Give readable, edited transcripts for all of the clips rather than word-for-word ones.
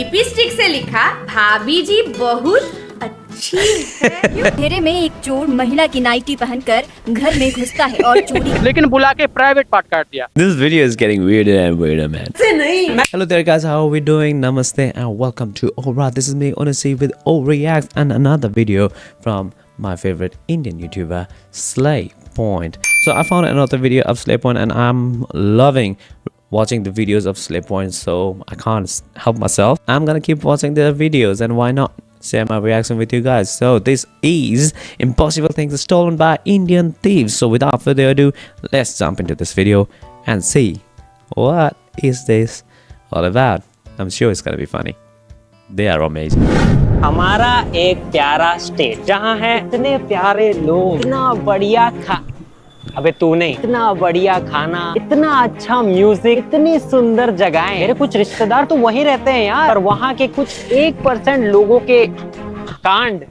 Lipstick से लिखा भाभी जी बहुत अच्छी है। अंधेरे में एक चोर महिला की नाइटी पहनकर घर में घुसता है और चोरी लेकिन बुला के प्राइवेट पार्ट काट दिया। This video is getting weirder and weirder, man. से नहीं। Hello there, guys. How are we doing? Namaste and welcome to Ora. This is me, Onasi, with Overreact and another video from my favorite Indian YouTuber, Slay Point. So I found another video of Slay Point and I'm loving watching the videos of Slay Point, so I can't help myself. I'm gonna keep watching their videos and why not share my reaction with you guys. So this is Impossible Things Stolen by Indian Thieves. So without further ado, let's jump into this video and see what is this all about. I'm sure it's gonna be funny. They are amazing. हमारा एक प्यारा state जहाँ है इतने प्यारे लोग, इतना बढ़िया अबे तू नहीं, इतना बढ़िया खाना, इतना अच्छा म्यूजिक, इतनी सुंदर जगहें। मेरे कुछ रिश्तेदार तो वहीं रहते हैं यार, और वहाँ के कुछ 1% लोगों के कांड।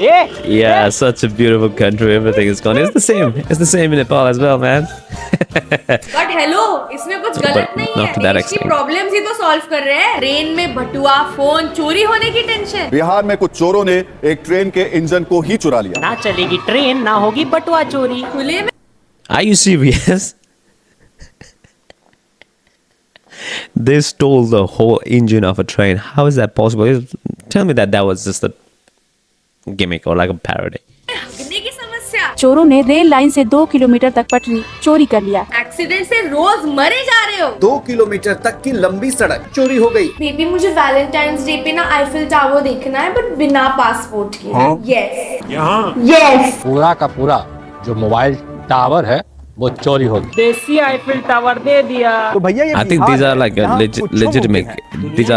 Yeah, such a beautiful country. Everything is gone. It's the same. It's the same in Nepal as well, man. But hello, इसमें कुछ गलत नहीं है। देश की प्रॉब्लम्स ही तो सॉल्व कर रहे हैं। ट्रेन में बटुआ, फोन चोरी होने की टेंशन। बिहार में कुछ चोरों ने एक ट्रेन के इंजन को ही चुरा लिया। ना चलेगी ट्रेन, ना होगी बटुआ चोरी। खुले में। Are you serious? They stole the whole engine of a train. How is that possible? Tell me that was just a gimmick or like a parody. हगने की समस्या। चोरों ने रेल लाइन से 2 किलोमीटर तक पटरी चोरी कर लिया। एक्सीडेंट से रोज मरे जा रहे हो। 2 किलोमीटर तक की लंबी सड़क चोरी हो गई। बेबी मुझे वैलेंटाइंस डे पे ना आईफिल टावर देखना है, बट बिना पासपोर्ट के। यस। यस। पूरा का पूरा जो मोबाइल टावर है वो चोरी हो गया। देसी आईफिल टावर दे दिया। तो भैया ये I think these are like a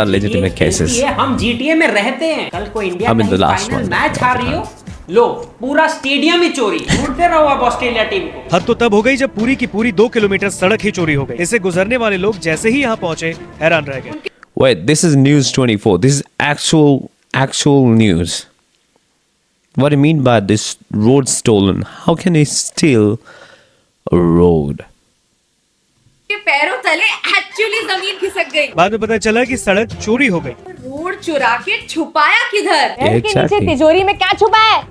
legitimate cases. हम GTA में रहते हैं। कल को India I'm in the last final one. Match हार रही हो, लो पूरा स्टेडियम ही चोरी। ढूंढते रहो अब ऑस्ट्रेलिया टीम को। हद तो तब हो गई जब पूरी की पूरी 2 किलोमीटर सड़क ही चोरी हो गई। इससे गुजरने वाले लोग जैसे ही यहाँ पहुँचे हैरान रह गए। Wait, this is News 24. This is actual news. What do you mean by this road stolen? How can they steal a road? के पैरों तले एक्चुअली जमीन खिसक गई। बाद में पता चला कि सड़क चोरी हो गई। रोड चुरा के छुपाया किधर? Exactly. तिजोरी में क्या छुपा है?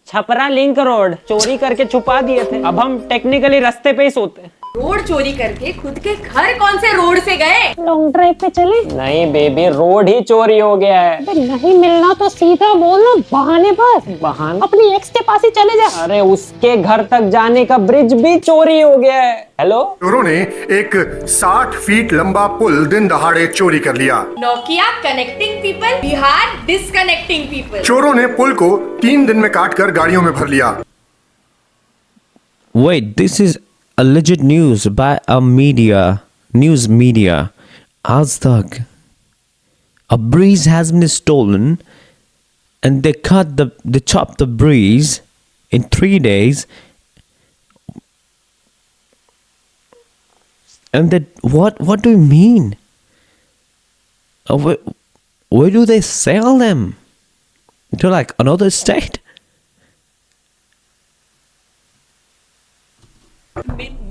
छपरा लिंक रोड चोरी करके छुपा दिए थे। अब हम टेक्निकली रास्ते पे ही सोते हैं। रोड चोरी करके खुद के घर कौन से रोड से गए? लॉन्ग ड्राइव पे चले? नहीं बेबी, रोड ही चोरी हो गया है। नहीं मिलना तो सीधा बोलना, बहाने पर। बहाना? अपनी एक्स के पास ही चले जा। अरे उसके घर तक जाने का ब्रिज भी चोरी हो गया है। हेलो, चोरों ने एक 60 फीट लंबा पुल दिन दहाड़े चोरी कर लिया। Nokia connecting people, Bihar disconnecting people. चोरों ने पुल को 3 दिन में काटकर गाड़ियों में भर लिया। Wait, this is alleged news by a news media. Aaj Tak. A breeze has been stolen, and they chopped the breeze in 3 days. And that what do you mean? Where do they sell them? To like another state?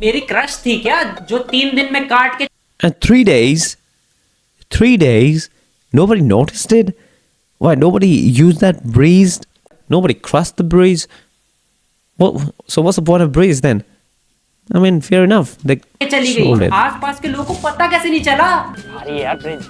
मेरी crush थी क्या जो 3 दिन में काट के? And 3 days, nobody noticed it. Why nobody used that breeze? Nobody crossed the breeze. So what's the point of breeze then? I mean, fair enough. They चली sold गई। it. आसपास के लोगों को पता कैसे नहीं चला? अरे यार ब्रिज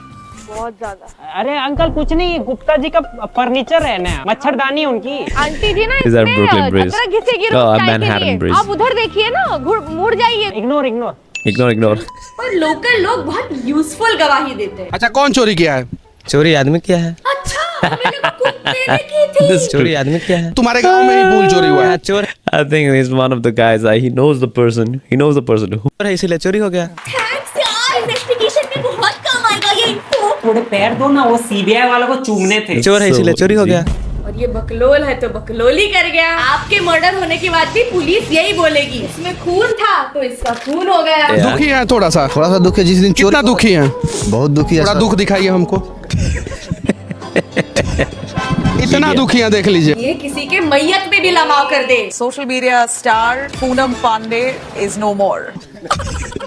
बहुत ज्यादा। अरे अंकल कुछ नहीं, गुप्ता जी का फर्नीचर है ना, मच्छरदानी उनकी। आंटी जी ना Is that Brooklyn Bridge? घिसेगी Oh, रोज चाय के Manhattan लिए। Bridge. आप उधर देखिए ना, मुड़ जाइए। इग्नोर। Ignore. और लोकल लोग बहुत यूजफुल गवाही देते हैं। अच्छा कौन चोरी किया है? चोरी आदमी क्या है? अच्छा, मेरे को कुत्ते ने की थी। This चोरी आदमी क्या है? तुम्हारे गांव में ही पुल चोरी हुआ है। चोर I think he's one of the guys. He knows the person. He knows the person who. है इसीलिए चोरी हो गया। थैंक्स यार, इन्वेस्टिगेशन में बहुत काम आएगा ये इन्फो। थोड़े पैर दो ना, वो सीबीआई वालों को चूमने थे। चोर है इसीलिए चोरी हो गया। और ये बकलोल है तो बकलोली कर गया। आपके मर्डर होने के बाद भी पुलिस यही बोलेगी इसमें खून था तो इसका खून हो गया। दुखी है थोड़ा सा दुखी है जिस दिन चोरी। कितना दुखी है? बहुत दुखी है। थोड़ा दुख दिखाइए हमको। इतना दुखी है, देख लीजिए। ये किसी के मैयत में भी लमाव कर दे। Social media star Poonam Pandey is no more.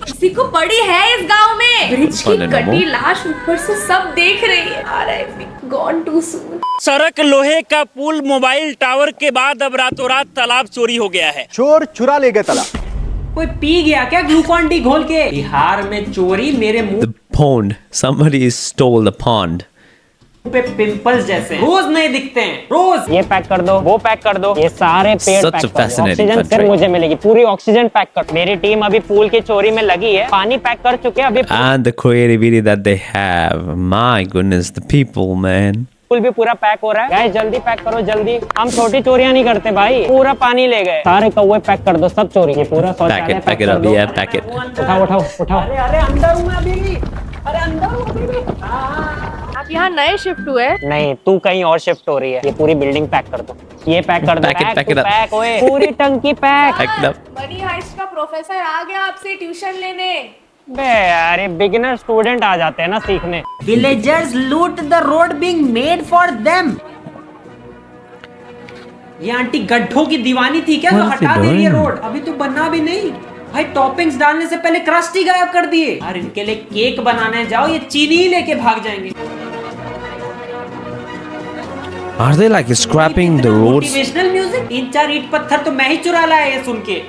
किसी को पड़ी है इस गांव में? ब्रिज की no कटी more. लाश ऊपर से सब देख रही है। R.I.P. Gone too soon. सड़क लोहे का पुल मोबाइल टावर के बाद अब रातों रात तालाब चोरी हो गया है। चोर चुरा ले गए तालाब। कोई पी गया क्या ग्लूकॉन डी घोल के? बिहार में चोरी मेरे मुंह The pond. Somebody stole the pond. पे पिंपल्स जैसे रोज नहीं दिखते हैं, रोज। ये पैक कर दो, वो पैक कर दो, ये सारे पेड़ Such पैक a कर दो। fascinating ऑक्सीजन सिर्फ country. मुझे मिलेगी, पूरी ऑक्सीजन पैक कर। मेरी टीम अभी पूल की चोरी में लगी है, पानी पैक कर चुके हैं अभी। And the creativity that they have. My goodness, the people, man. पुल भी पूरा पैक हो रहा है। गाइस जल्दी पैक करो जल्दी। हम छोटी चोरियां नहीं करते भाई, पूरा पानी ले गए। सारे कौवे पैक कर दो, सब चोरी। ये पूरा शौचालय Pack it up, yeah, pack it. उठाओ उठाओ उठाओ। अरे अरे अंदर हूँ मैं अभी भी, अरे अंदर हूँ अभी भी। आप यहाँ नए शिफ्ट हुए? नहीं, तू कहीं और शिफ्ट हो रही है। ये पूरी बिल्डिंग पैक कर दो, ये पैक कर दो। Pack it up. पैक ओए, पूरी टंकी pack. Pack it up. Money Heist का प्रोफेसर आ गया आपसे ट्यूशन लेने। बे यार ये बिगिनर स्टूडेंट आ जाते हैं ना सीखने। Villagers loot the road being made for them। ये आंटी गड्ढों की दीवानी थी क्या? तो What is he हटा दे रही है doing? रोड, अभी तो बना भी नहीं। भाई टॉपिंग्स डालने से पहले क्रस्ट ही गायब कर दिए। यार इनके लिए केक बनाने जाओ, ये चीनी ही लेके भाग जाएंगे। Are they like scrapping the roads? Motivational music. 3-4 ईंट पत्थर तो मैं ही चुरा लाया ये सुन के।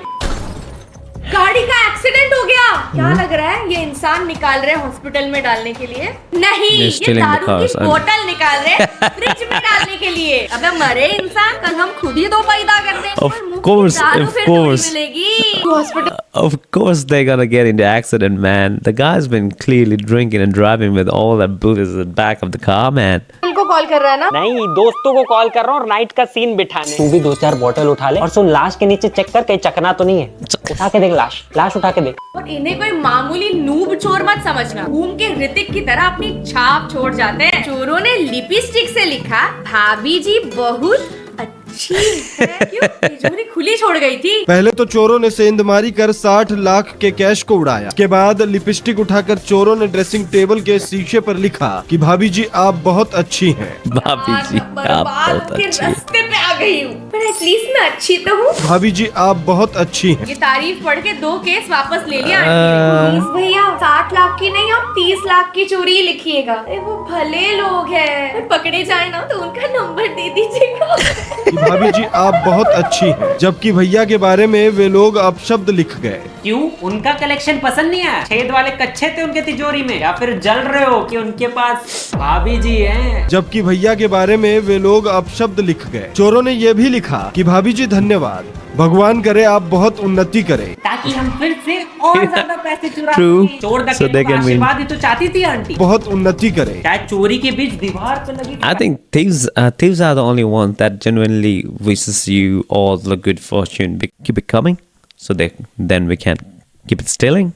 गाड़ी का एक्सीडेंट हो गया। क्या लग रहा है ये इंसान निकाल रहे हैं हॉस्पिटल में डालने के लिए? नहीं, They're ये stealing the दारू cars. की बोतल निकाल रहे हैं फ्रिज में डालने के लिए। अबे मरे इंसान, कल हम खुद ही दो पैदा कर देंगे। Of course, of course. मिलेगी hospital. Of course they're gonna get into accident, man. The guy's been clearly drinking and driving with all that booze in the back of the car, man. उनको call कर रहा है ना? नहीं, दोस्तों को call कर रहा हूँ नाइट का सीन बिठाने। तू भी 2-4 बोतल उठा ले और सुन, लाश के नीचे चेक कर कहीं चकना तो नहीं है। उठा के देख लाश उठा के देख। और इन्हें कोई मामूली नूब चोर मत समझना। घूम के ऋतिक की तरह अपनी छाप छोड़ जाते हैं। चोरों ने लिपस्टिक से लिखा, भाभी जी बहुत अच्छी है। क्यों? तिजोरी खुली छोड़ गई थी। पहले तो चोरों ने सेंधमारी कर 60 लाख के कैश को उड़ाया। के बाद लिपस्टिक उठाकर चोरों ने ड्रेसिंग टेबल के शीशे पर लिखा कि भाभी जी आप बहुत अच्छी हैं। भाभी जी आप बर्बाद बहुत के अच्छी। रास्ते पे आ गई हूँ, पर एटलीस्ट मैं अच्छी तो हूँ। भाभी जी आप बहुत अच्छी हैं। ये तारीफ पढ़ के 2 केस वापस ले लिया आंटी ने। प्लीज भैया 60 लाख की नहीं, हम 30 लाख की चोरी लिखिएगा। अरे वो भले लोग हैं, पकड़े जाए ना तो उनका नंबर दे दीजिएगा। कि भाभी जी आप बहुत अच्छी हैं, जबकि भैया के बारे में वे लोग अपशब्द लिख गए। क्यों? उनका कलेक्शन पसंद नहीं आया? छेद वाले कच्चे थे उनके तिजोरी में, या फिर जल रहे हो कि उनके पास भाभी जी हैं? जबकि भैया के बारे में वे लोग अपशब्द लिख गए। चोरों ने ये भी लिखा कि भाभी जी धन्यवाद, भगवान करे आप बहुत उन्नति करें। ताकि हम फिर से और ज्यादा पैसे चुरा True. सकें। चोर So डकैत they को can win. आशीर्वाद ही तो चाहती थी आंटी। बहुत उन्नति करें। शायद चोरी के बीच दीवार पे लगी। I think thieves are the only ones that genuinely wishes you all the good fortune. Keep it coming, so then we can keep it stealing.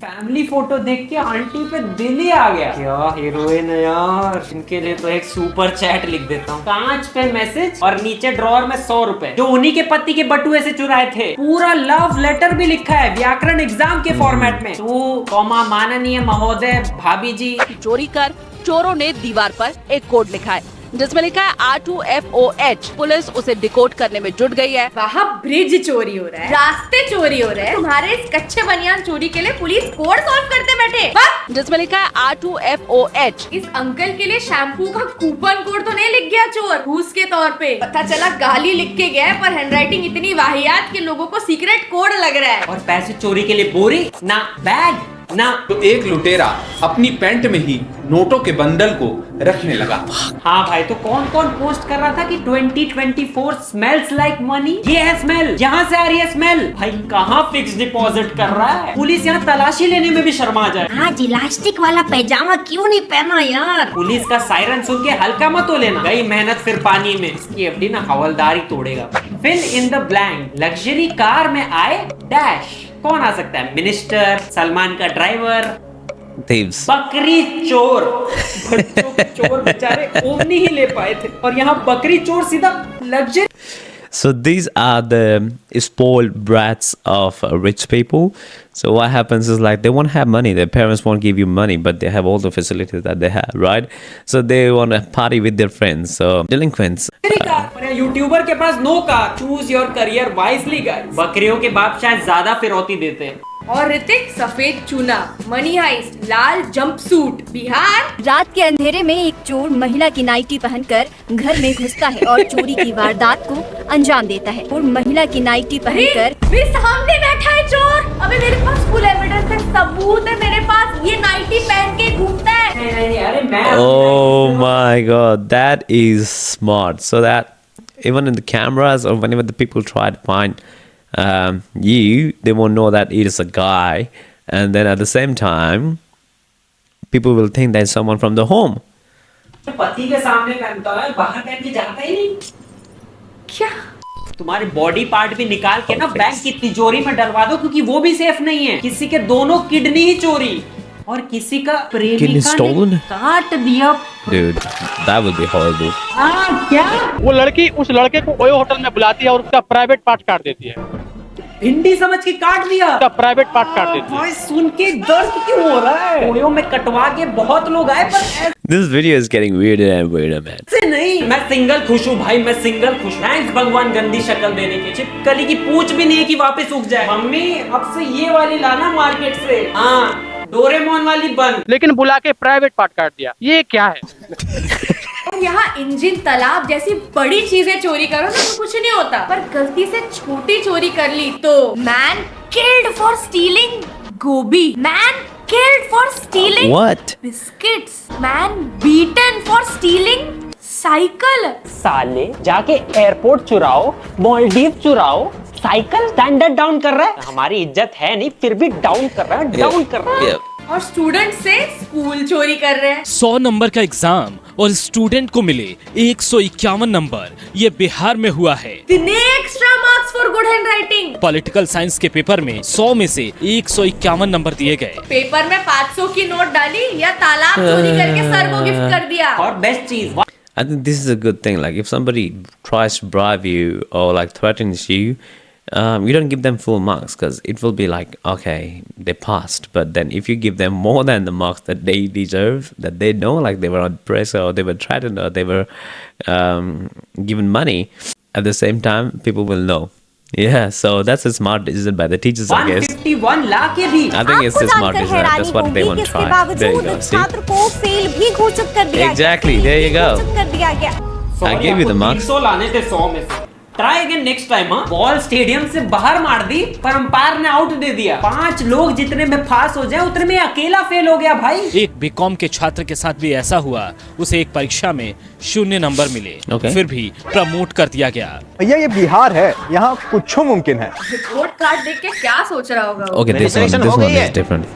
Family photo देख के आंटी पे दिल ही आ गया। क्या हीरोइन है यार। इनके लिए तो एक सुपर चैट लिख देता हूँ। कांच पे मैसेज और नीचे ड्रॉअर में 100 रुपए, जो उन्हीं के पति के बटुए से चुराए थे। पूरा लव लेटर भी लिखा है व्याकरण एग्जाम के फॉर्मेट में। तू कॉमा माननीय महोदय भाभी जी। चोरी कर चोरों ने दीवार पर एक कोड लिखा है जिसमें लिखा है R2FOH। पुलिस उसे डिकोड करने में जुट गई है। वहाँ ब्रिज चोरी हो रहा है, रास्ते चोरी हो रहे हैं, तुम्हारे इस कच्चे बनियान चोरी के लिए पुलिस कोड सॉल्व करते बैठे। जिसमें लिखा है R2FOH। इस अंकल के लिए शैम्पू का कूपन कोड तो नहीं लिख गया चोर घूस के तौर पे? पता चला गाली लिख के गया, पर हैंडराइटिंग इतनी वाहियात के लोगों को सीक्रेट कोड लग रहा है। और पैसे चोरी के लिए बोरी ना बैग ना। तो एक लुटेरा अपनी पैंट में ही नोटों के बंडल को रखने लगा। हाँ भाई, तो कौन कौन पोस्ट कर रहा था कि 2024 स्मेल्स लाइक मनी। ये है स्मेल, यहाँ से आ रही है स्मेल। भाई कहाँ फिक्स डिपॉजिट कर रहा है? पुलिस यहाँ तलाशी लेने में भी शर्मा जाए। आज इलास्टिक वाला पैजामा क्यों नहीं पहना यार? पुलिस का सायरन सुन के हल्का मत हो लेना। गई मेहनत फिर पानी में। इसकी एफडी ना हवलदार ही तोड़ेगा। Fill in the blank. Luxury car में आए डैश। कौन आ सकता है? मिनिस्टर, सलमान का ड्राइवर, Thieves. बकरी चोर। बच्चों के चोर बेचारे ओमनी ही ले पाए थे, और यहाँ बकरी चोर सीधा luxury. So these are the spoiled brats of rich people. So what happens is like they won't have money. Their parents won't give you money, but they have all the facilities that they have, right? So they want to party with their friends. So delinquents. YouTuber के पास no car. Choose your career wisely guys. बकरियों के बाप शायद ज्यादा फिरौती देते हैं। और ऋतिक सफेद चूना, मनी हाइस्ट लाल जंपसूट। बिहार रात के अंधेरे में एक चोर महिला की नाइटी पहनकर घर में घुसता है और चोरी की वारदात को अंजाम देता है। और महिला की नाइटी पहनकर मेरे सामने बैठा है चोर। अबे मेरे पास फुल एविडेंस है, सबूत है मेरे पास, ये नाइटी पहन के घूमता है। अरे मैं Oh my god, that is smart. So that even in the cameras or whenever the people try to find you, they won't know that it is a guy. And then at the same time, people will think that it's someone from the home. पति के सामने पहनता है, बाहर पहन के जाता ही नहीं। क्या? तुम्हारे बॉडी पार्ट भी निकाल के ना बैंक की तिजोरी में डलवा दो, क्योंकि वो भी सेफ नहीं है। किसी के दोनों किडनी ही चोरी और किसी का प्रेमिका ने काट दिया। Dude, that would be horrible. क्या? वो लड़की उस लड़के को ओयो होटल में बुलाती है और उसका प्राइवेट पार्ट काट देती है। भिंडी समझ के काट दिया, उसका प्राइवेट पार्ट काट देती है। भाई सुन के दर्द क्यों हो रहा है? ओयो में कटवा के बहुत लोग आए, पर This video is getting weirder and weirder, man. ऐसे नहीं। मैं सिंगल खुश हूँ भाई, मैं सिंगल खुश। थैंक्स भगवान गंदी शक्ल देने के। छिपकली की पूंछ भी नहीं है कि वापस उग जाए। मम्मी अब से ये वाली लाना मार्केट से। हाँ, डोरेमोन वाली बन। लेकिन बुला के प्राइवेट पार्ट काट दिया, ये क्या है? और यहाँ इंजन तालाब जैसी बड़ी चीजें चोरी करो ना तो कुछ नहीं होता, पर गलती से छोटी चोरी कर ली तो मैन किल्ड फॉर स्टीलिंग गोभी, man killed for stealing What? Biscuits, man beaten for stealing cycle. साले जाके एयरपोर्ट चुराओ, मालदीव चुराओ, साइकिल स्टैंडर्ड डाउन कर रहा है। हमारी इज्जत है नहीं, फिर भी डाउन कर रहा है, डाउन कर रहा है। और स्टूडेंट से स्कूल चोरी कर रहे हैं। 100 नंबर का एग्जाम और स्टूडेंट को मिले 151 नंबर। ये बिहार में हुआ है। Extra marks for good hand writing. Political science के पेपर में 100 में से 151 नंबर दिए गए। पेपर में 500 की नोट डाली या तालाब चोरी करके सर को गिफ्ट कर दिया। और बेस्ट चीज, I think this is a good thing. Like if somebody tries to bribe you or like threatens you, you don't give them full marks because it will be like, okay, they passed. But then if you give them more than the marks that they deserve, that they know, like they were on pressure or they were threatened or they were given money, at the same time, people will know. Yeah, so that's a smart decision by the teachers, I guess. 151 lakh के भी। I think it's a smart decision. That's what they want to try. There you go. See? छात्र को fail भी घोषित कर दिया। Exactly. There you go. घोषित कर दिया गया। I gave you the marks. 300 लाने थे 100 में से। Try again next time. हाँ, बॉल स्टेडियम से बाहर मार दी पर अंपायर ने आउट दे दिया। 5 लोग जितने में पास हो जाए उतने में अकेला फेल हो गया भाई। एक बीकॉम के छात्र के साथ भी ऐसा हुआ। उसे एक परीक्षा में 0 नंबर मिले, फिर भी प्रमोट कर दिया गया। भैया ये बिहार है, यहाँ कुछ मुमकिन है। रिपोर्ट कार्ड देख के क्या सोच रहा होगा? Okay, this one is different.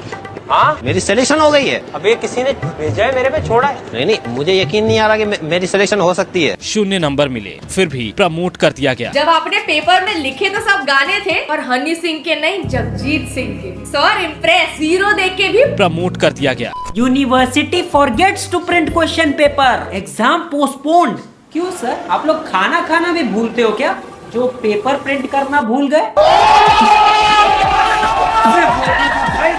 हाँ, मेरी सिलेक्शन हो गई है। अब ये किसी ने भेजा है मेरे पे, छोड़ा है? नहीं, मुझे यकीन नहीं आ रहा कि मेरी सिलेक्शन हो सकती है। 0 नंबर मिले, फिर भी प्रमोट कर दिया गया। जब आपने पेपर में लिखे तो सब गाने थे और हनी सिंह के नहीं, जगजीत सिंह के। सर इम्प्रेस, 0 देख के भी प्रमोट कर दिया गया। University forgets to print question paper, exam postponed. क्यों सर, आप लोग खाना भी भूलते हो क्या, जो पेपर प्रिंट करना भूल गए?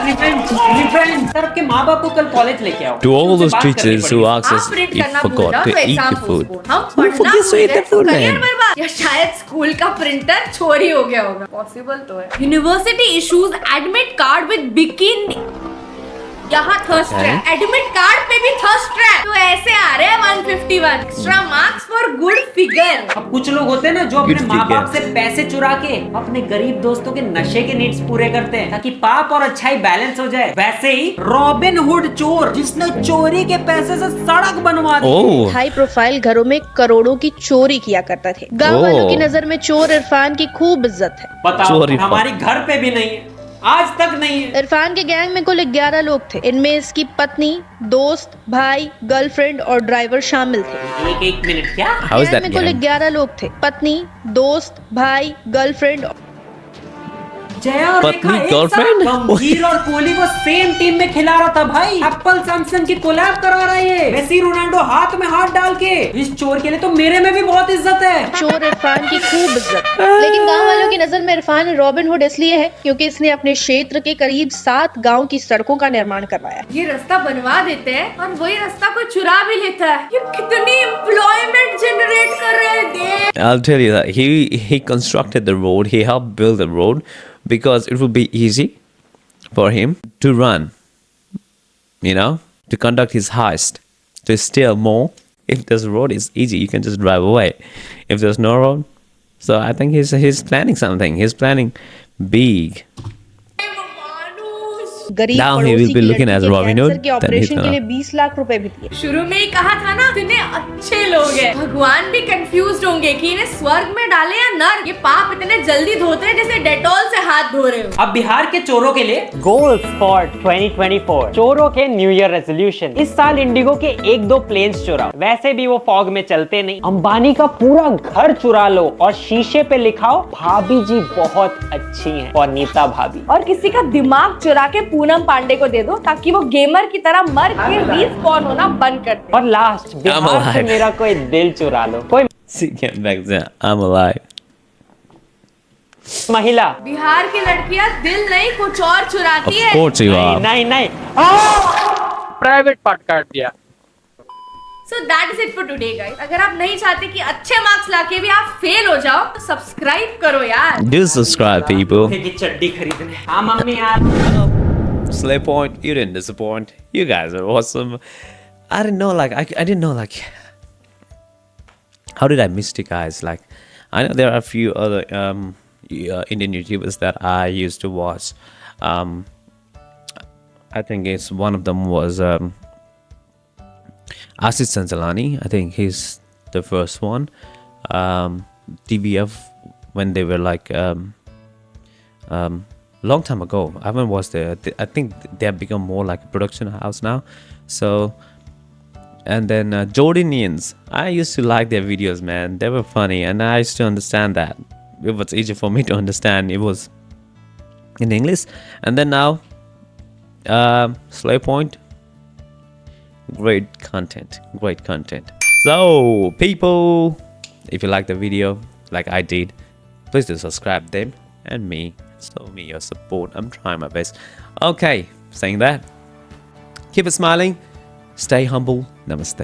सर आपके माँ बाप को कल कॉलेज लेके आओ। To all those teachers who ask us if you forgot to eat the food, who forgets to eat the food, man? या शायद स्कूल का प्रिंटर चोरी हो गया होगा, पॉसिबल तो है। University issues admit card with bikini. यहाँ थर्स्ट ट्रैप, एडमिट कार्ड पे भी थर्स्ट ट्रैप, तो ऐसे आ रहे हैं 151 extra marks for good figure. अब कुछ लोग होते हैं ना जो अपने माँ बाप से पैसे चुरा के अपने गरीब दोस्तों के नशे के नीड्स पूरे करते हैं ताकि पाप और अच्छाई बैलेंस हो जाए। वैसे ही रॉबिन हुड चोर, जिसने चोरी के पैसे से सड़क बनवा दी। हाई प्रोफाइल घरों में करोड़ों की चोरी किया करता थे। गाँव वालों की नजर में चोर इरफान की खूब इज्जत है। बताओ, हमारी घर पे भी नहीं है, आज तक नहीं है। इरफान के गैंग में कुल 11 लोग थे। इनमें इसकी पत्नी, दोस्त, भाई, गर्लफ्रेंड और ड्राइवर शामिल थे। एक मिनट, क्या? गैंग में कुल 11 लोग थे। पत्नी, दोस्त, भाई, गर्लफ्रेंड। जया और रेखा एक साथ गंभीर और कोहली को सेम टीम में खिला रहा था भाई। एप्पल सैमसंग की कोलैब करा रहा है। मेसी रोनाल्डो हाथ में हाथ डाल के। इस चोर के लिए तो मेरे में भी बहुत इज्जत है। चोर इरफान की खूब इज्जत, लेकिन गांव वालों की नजर में इरफान रॉबिन हुड इसलिए है क्योंकि इसने अपने क्षेत्र के करीब 7 गाँव की सड़कों का निर्माण करवाया। ये रास्ता बनवा देते हैं और वही रास्ता कोई चुरा भी लेता है। ये कितनी एम्प्लॉयमेंट जनरेट कर रहे हैं। I'll tell you that he constructed the road, he helped build the road because it would be easy for him to run, to conduct his heist, to steal more. If this road is easy, you can just drive away. If there's no road, so I think he's planning something. He's planning big. गरीब Now he पड़ोसी will be की looking लड़की as के Robin cancer Hood. के Then he's operation के लिए gonna 20 lakh रुपए भी दिए। शुरू में ही कहा था ना, इतने अच्छे लोग हैं, भगवान भी कंफ्यूज होंगे कि इन्हें स्वर्ग में डाले या नर्क। ये पाप इतने जल्दी धोते हैं जैसे डेटॉल से हाथ धो रहे हो। अब बिहार के चोरों के लिए गोल्स फॉर 2024, चोरों के न्यू ईयर रेजोल्यूशन। इस साल इंडिगो के 1-2 प्लेन्स चुराओ, वैसे भी वो फॉग में चलते नहीं। अंबानी का पूरा घर चुरा लो और शीशे पे लिखाओ भाभी जी बहुत अच्छी हैं, और नीता भाभी। और किसी का दिमाग चुरा के पूनम पांडे को दे दो ताकि वो गेमर की तरह मर के रिस्पॉन होना बंद कर दे। और लास्ट, बिहार से मेरा कोई दिल चुरा लो। कोई get back there. I'm alive. महिला, बिहार की लड़कियां दिल नहीं कुछ और चुराती है। Of course you are. नहीं प्राइवेट पार्ट काट दिया। So that is it for today guys. अगर आप नहीं चाहते कि अच्छे मार्क्स लाके भी आप फेल हो जाओ तो सब्सक्राइब करो यार। Do subscribe, people. चड्डी खरीदने। हाँ मम्मी यार। Slay Point, you didn't disappoint. You guys are awesome. I didn't know, I didn't know, how did I miss you guys? I know there are a few other Indian YouTubers that I used to watch. I think one of them was Asis Sansalani. I think he's the first one. TVF, when they were long time ago. I haven't watched it. I think they have become more like a production house now. So, and then Jordanians. I used to like their videos, man. They were funny, and I used to understand that. It was easy for me to understand. It was in English. And then now, Slay Point. Great content. Great content. So, people, if you like the video, like I did, please do subscribe them and me. Show me your support. I'm trying my best. Okay, saying that, keep it smiling, stay humble. Namaste.